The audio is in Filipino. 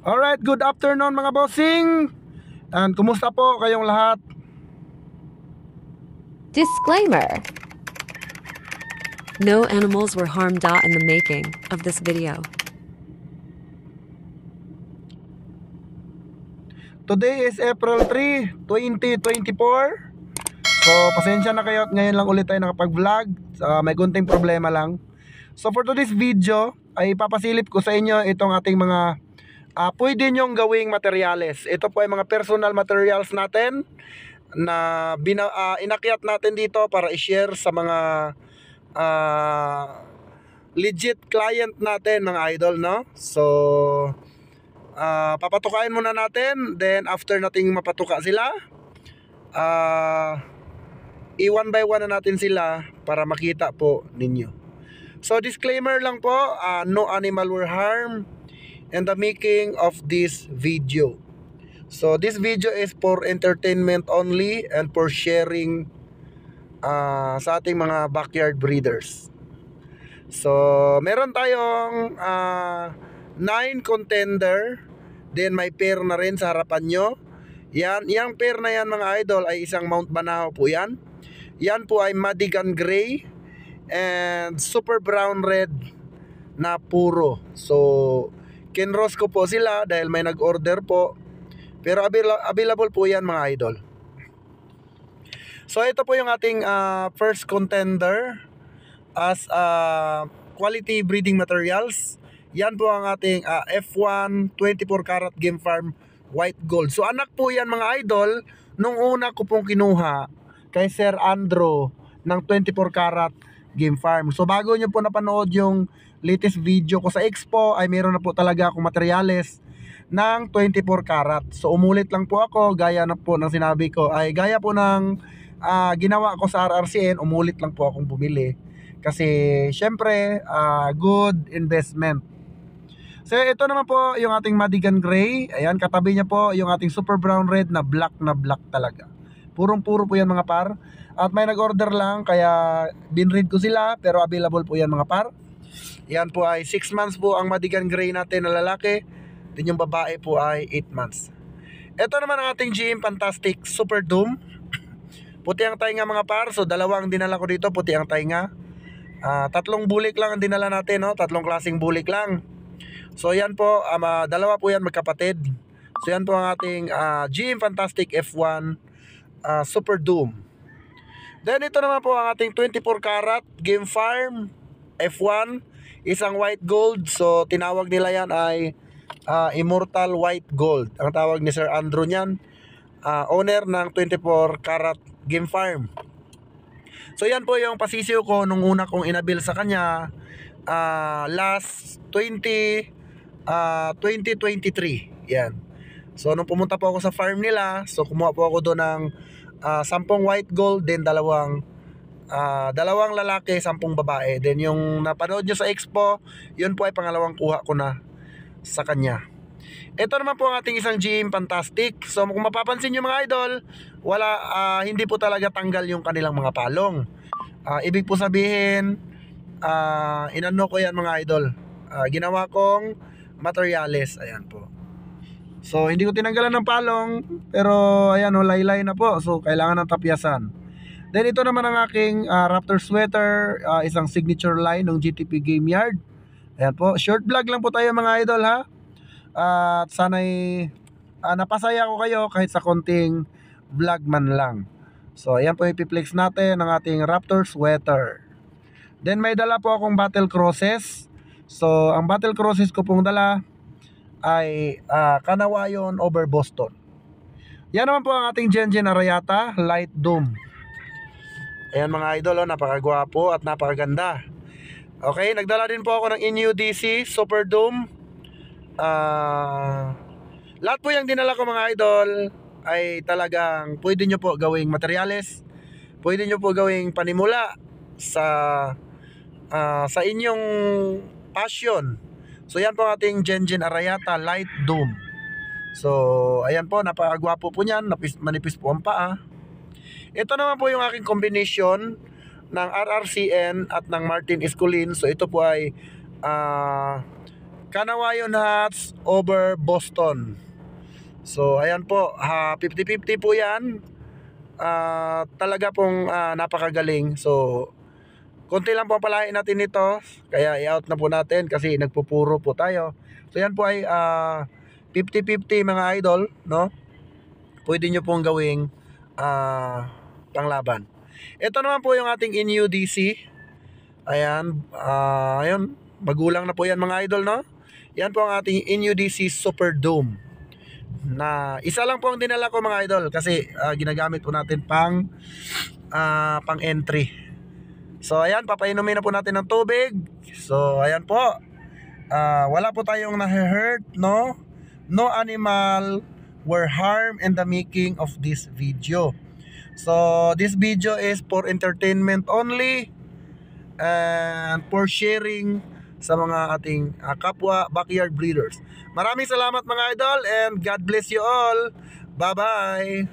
Alright, good afternoon mga bossing. And kumusta po kayong lahat? Disclaimer. No animals were harmed in the making of this video. Today is April 3, 2024. So pasensya na kayo at ngayon lang ulit tayo nakapag-vlog. May kunting problema lang. So for today's video ay papasilip ko sa inyo itong ating mga pwede nyong gawing materyales. Ito po ay mga personal materials natin na inakyat natin dito para i-share sa mga legit client natin mga idol, no? So papatukain muna natin, then after nating mapatuka sila, i-one by one na natin sila para makita po ninyo. So disclaimer lang po, no animal were harmed in the making of this video. So this video is for entertainment only and for sharing sa ating mga backyard breeders. So meron tayong 9 contender, then may pair na rin sa harapan nyo. Yung pair na yan mga idol ay isang Mount Banahaw po yan. Yan po ay Madigan Gray and Super Brown Red na puro. So kinross ko po sila dahil may nag-order po. Pero available po yan mga idol. So ito po yung ating first contender as quality breeding materials. Yan po ang ating F1 24 karat Game Farm White Gold. So anak po yan mga idol nung una ko pong kinuha kay Sir Andrew ng 24 karat Game Farm. So bago nyo po napanood yung latest video ko sa Expo ay meron na po talaga akong materyales ng 24 karat. So umulit lang po ako gaya na po ng sinabi ko, ay gaya po ng ginawa ko sa RRCN, umulit lang po akong bumili kasi syempre good investment. So ito naman po yung ating Madigan Gray. Ayan, katabi niya po yung ating Super Brown Red na black talaga. Purong-puro po yan mga par. At may nag-order lang kaya binread ko sila, pero available po yan mga par. Yan po ay 6 months po ang Madigan Gray natin na lalaki. Then yung babae po ay 8 months. Ito naman ang ating GM Fantastic Super Doom. Puti ang tainga mga par. So dalawang dinala ko dito, puti ang tainga. Tatlong bulik lang ang dinala natin, no? Tatlong klaseng bulik lang. So yan po, dalawa po yan magkapatid. So yan po ang ating GM Fantastic F1 Super Doom. Then ito naman po ang ating 24 karat Game Farm F1, isang white gold. So tinawag nila yan ay Immortal White Gold. Ang tawag ni Sir Andrew niyan, owner ng 24 karat Game Farm. So yan po yung pasisiyo ko nung una kong inabil sa kanya last 2023. Yan. So nung pumunta po ako sa farm nila, so kumuha po ako doon ng 10 white gold, then dalawang lalaki, 10 babae. Then yung napanood nyo sa Expo, yun po ay pangalawang kuha ko na sa kanya. Ito naman po ang ating isang GM Fantastic. So kung mapapansin nyo mga idol, hindi po talaga tanggal yung kanilang mga palong. Ibig po sabihin, inano ko yan mga idol, ginawa kong materials. Ayan po. So hindi ko tinanggalan ng palong, pero ayan o, laylay na po. So kailangan ng tapyasan. Then ito naman ang aking Raptor sweater, isang signature line ng GTP Game Yard. Ayan po, short vlog lang po tayo mga idol ha. At sana'y napasaya ko kayo kahit sa konting vlog man lang. So ayan po, ipiplex natin ang ating Raptor sweater. Then may dala po akong battle crosses. So ang battle crosses ko pong dala ay Kanawayon over Boston. Yan naman po ang ating Gengen Arayata Light Doom. Ayan mga idol, napakagwapo at napakaganda. Okay, nagdala din po ako ng NUDC Super Doom. Lahat po yung dinala ko mga idol ay talagang pwede nyo po gawing materyales, pwede nyo po gawing panimula sa inyong passion. So yan po ang ating Gengen Arayata Light Doom. So ayan po, napakagwapo po niyan, manipis po ang paa. Ito naman po yung aking combination ng RRCN at ng Martin Esculin. So ito po ay Kanawayon Hats over Boston. So ayan po, 50-50 po yan. Talaga pong napakagaling. So konti lang po palain natin nito, kaya i-out na po natin kasi nagpupuro po tayo. So yan po ay 50-50 mga idol, no? Pwede nyo pong gawing panglaban. Ito naman po yung ating NUDC. Ayan, ayun, magulang na po yan mga idol, no? Yan po ang ating NUDC Super Dome. Na isa lang po ang dinala ko mga idol kasi ginagamit po natin pang entry. So ayan, papainumin na po natin ng tubig. So ayan po, wala po tayong na-hurt, no? No animal were harmed in the making of this video. So this video is for entertainment only and for sharing sa mga ating kapwa backyard breeders. Maraming salamat mga idol and God bless you all. Bye bye.